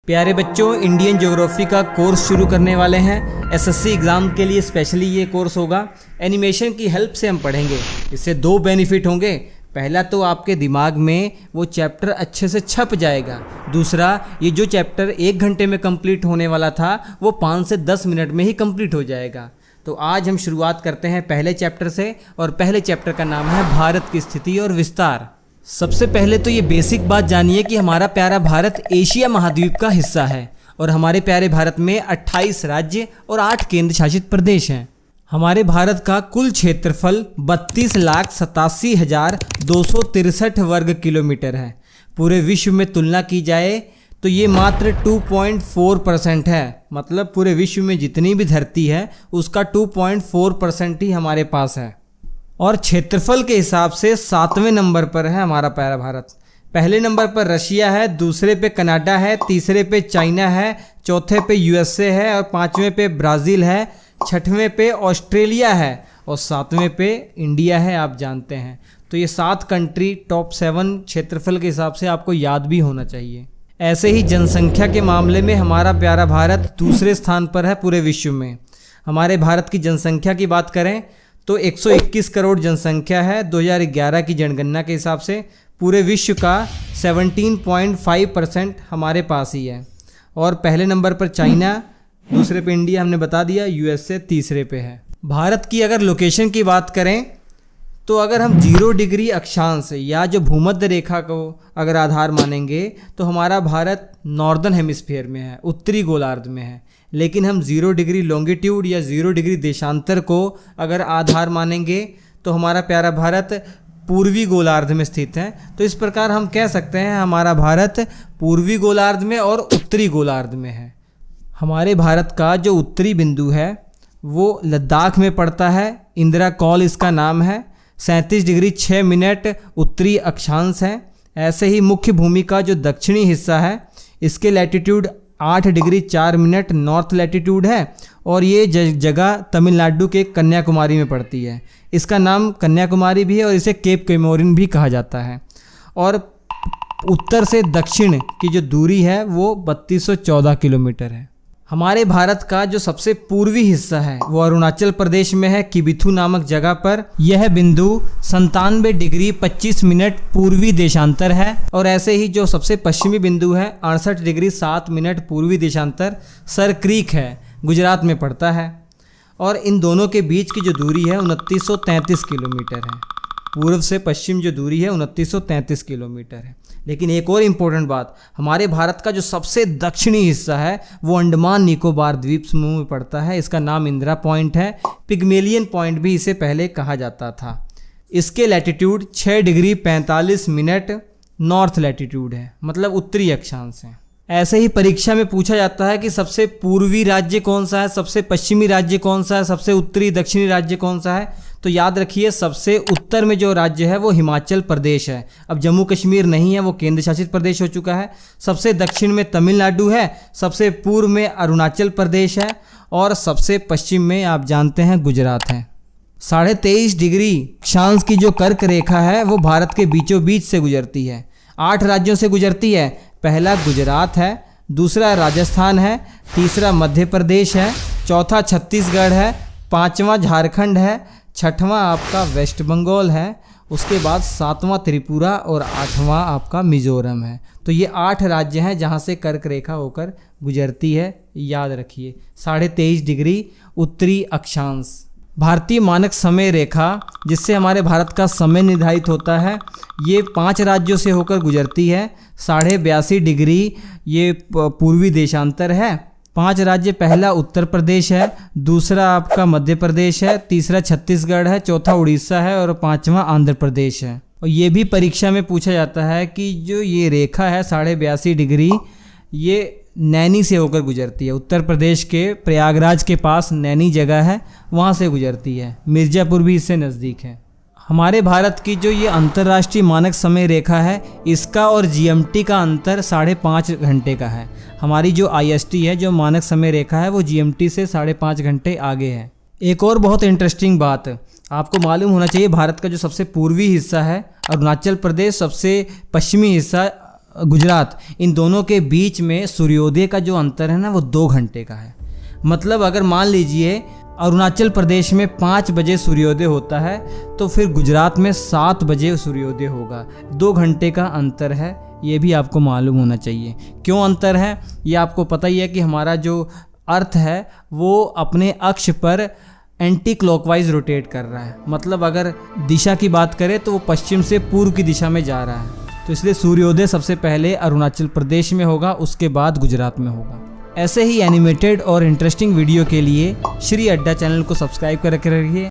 प्यारे बच्चों, Indian geography का कोर्स शुरू करने वाले हैं। एसएससी एग्ज़ाम के लिए स्पेशली ये कोर्स होगा। एनिमेशन की हेल्प से हम पढ़ेंगे। इससे दो बेनिफिट होंगे। पहला तो आपके दिमाग में वो चैप्टर अच्छे से छप जाएगा। दूसरा, ये जो चैप्टर 1 घंटे में कंप्लीट होने वाला था वो 5 से 10 मिनट में ही कंप्लीट हो जाएगा। तो आज हम शुरुआत करते हैं पहले चैप्टर से, और पहले चैप्टर का नाम है भारत की स्थिति और विस्तार। सबसे पहले तो ये बेसिक बात जानिए कि हमारा प्यारा भारत एशिया महाद्वीप का हिस्सा है और हमारे प्यारे भारत में 28 राज्य और 8 केंद्र शासित प्रदेश हैं। हमारे भारत का कुल क्षेत्रफल 32,87,263 वर्ग किलोमीटर है। पूरे विश्व में तुलना की जाए तो ये मात्र 2.4% है। मतलब पूरे विश्व में जितनी भी धरती है उसका 2.4% ही हमारे पास है। और क्षेत्रफल के हिसाब से 7वें नंबर पर है हमारा प्यारा भारत। पहले नंबर पर रशिया है, दूसरे पे कनाडा है, तीसरे पे चाइना है, चौथे पे यूएसए है और 5वें पे ब्राज़ील है, 6वें पे ऑस्ट्रेलिया है और 7वें पे इंडिया है। आप जानते हैं, तो ये 7 कंट्री टॉप 7 क्षेत्रफल के हिसाब से आपको याद भी होना चाहिए। ऐसे ही जनसंख्या के मामले में हमारा प्यारा भारत दूसरे स्थान पर है पूरे विश्व में। हमारे भारत की जनसंख्या की बात करें तो 121 करोड़ जनसंख्या है 2011 की जनगणना के हिसाब से। पूरे विश्व का 17.5% हमारे पास ही है। और पहले नंबर पर चाइना, दूसरे पे इंडिया हमने बता दिया, यूएसए तीसरे पे है। भारत की अगर लोकेशन की बात करें तो अगर हम 0 डिग्री अक्षांश या जो भूमध्य रेखा को अगर आधार मानेंगे तो हमारा भारत नॉर्दर्न हेमिस्फीयर में है, उत्तरी गोलार्ध में है। लेकिन हम 0 डिग्री लॉन्गिट्यूड या 0 डिग्री देशांतर को अगर आधार मानेंगे तो हमारा प्यारा भारत पूर्वी गोलार्ध में स्थित है। तो इस प्रकार हम कह सकते हैं हमारा भारत पूर्वी गोलार्ध में और उत्तरी गोलार्ध में है। हमारे भारत का जो उत्तरी बिंदु है वो लद्दाख में पड़ता है। इंदिरा कॉल इसका नाम है। 37 डिग्री 6 मिनट उत्तरी अक्षांश है। ऐसे ही मुख्य भूमि का जो दक्षिणी हिस्सा है इसके latitude 8 degree 4 minute north latitude है और ये जगह तमिलनाडु के कन्याकुमारी में पड़ती है। इसका नाम कन्याकुमारी भी है और इसे केप कोमोरिन भी कहा जाता है। और उत्तर से दक्षिण की जो दूरी है वो 3214 किलोमीटर है। हमारे भारत का जो सबसे पूर्वी हिस्सा है वो अरुणाचल प्रदेश में है, किबिथु नामक जगह पर। यह बिंदु 97 डिग्री 25 मिनट पूर्वी देशांतर है। और ऐसे ही जो सबसे पश्चिमी बिंदु है 68 डिग्री 7 मिनट पूर्वी देशांतर सर क्रीक है, गुजरात में पड़ता है। और इन दोनों के बीच की जो दूरी है 2933 किलोमीटर है। पूर्व से पश्चिम जो दूरी है 2933 किलोमीटर है। लेकिन एक और इम्पोर्टेंट बात, हमारे भारत का जो सबसे दक्षिणी हिस्सा है वो अंडमान निकोबार द्वीप समूह में पड़ता है। इसका नाम इंदिरा पॉइंट है। पिग्मेलियन पॉइंट भी इसे पहले कहा जाता था। इसके latitude 6 degree 45 minute north latitude है, मतलब उत्तरी अक्षांश है। ऐसे ही परीक्षा में पूछा जाता है कि सबसे पूर्वी राज्य कौन सा है, सबसे पश्चिमी राज्य कौन सा है, सबसे उत्तरी दक्षिणी राज्य कौन सा है। तो याद रखिए सबसे उत्तर में जो राज्य है वो हिमाचल प्रदेश है। अब जम्मू कश्मीर नहीं है, वो केंद्र शासित प्रदेश हो चुका है। सबसे दक्षिण में तमिलनाडु है, सबसे पूर्व में अरुणाचल प्रदेश है और सबसे पश्चिम में आप जानते हैं गुजरात है। 23.5 डिग्री अक्षांश की जो कर्क रेखा है वो भारत के बीचों बीच से गुजरती है। 8 राज्यों से गुजरती है। पहला गुजरात है, दूसरा राजस्थान है, तीसरा मध्य प्रदेश है, चौथा छत्तीसगढ़ है, 5वां झारखंड है, 6वां आपका वेस्ट बंगाल है, उसके बाद 7वां त्रिपुरा और 8वां आपका मिजोरम है। तो ये 8 राज्य हैं जहाँ से कर्क रेखा होकर गुजरती है। याद रखिए 23.5 डिग्री उत्तरी अक्षांश। भारतीय मानक समय रेखा जिससे हमारे भारत का समय निर्धारित होता है ये 5 राज्यों से होकर गुजरती है। 82.5 डिग्री ये पूर्वी देशांतर है। 5 राज्य, पहला उत्तर प्रदेश है, दूसरा आपका मध्य प्रदेश है, तीसरा छत्तीसगढ़ है, चौथा उड़ीसा है और 5वां आंध्र प्रदेश है। और ये भी परीक्षा में पूछा जाता है कि जो ये रेखा है 82.5 डिग्री ये नैनी से होकर गुजरती है। उत्तर प्रदेश के प्रयागराज के पास नैनी जगह है, वहाँ से गुजरती है। मिर्ज़ापुर भी इससे नज़दीक है। हमारे भारत की जो ये अंतर्राष्ट्रीय मानक समय रेखा है इसका और जीएमटी का अंतर 5.5 घंटे का है। हमारी जो आईएसटी है जो मानक समय रेखा है वो जीएमटी से 5.5 घंटे आगे है। एक और बहुत इंटरेस्टिंग बात आपको मालूम होना चाहिए, भारत का जो सबसे पूर्वी हिस्सा है अरुणाचल प्रदेश, सबसे पश्चिमी हिस्सा गुजरात, इन दोनों के बीच में सूर्योदय का जो अंतर है ना वो 2 घंटे का है। मतलब अगर मान लीजिए अरुणाचल प्रदेश में 5 बजे सूर्योदय होता है तो फिर गुजरात में 7 बजे सूर्योदय होगा। 2 घंटे का अंतर है, ये भी आपको मालूम होना चाहिए। क्यों अंतर है ये आपको पता ही है कि हमारा जो अर्थ है वो अपने अक्ष पर एंटी क्लॉकवाइज रोटेट कर रहा है। मतलब अगर दिशा की बात करें तो वो पश्चिम से पूर्व की दिशा में जा रहा है, तो इसलिए सूर्योदय सबसे पहले अरुणाचल प्रदेश में होगा, उसके बाद गुजरात में होगा। ऐसे ही एनिमेटेड और इंटरेस्टिंग वीडियो के लिए श्री अड्डा चैनल को सब्सक्राइब करके रखिए।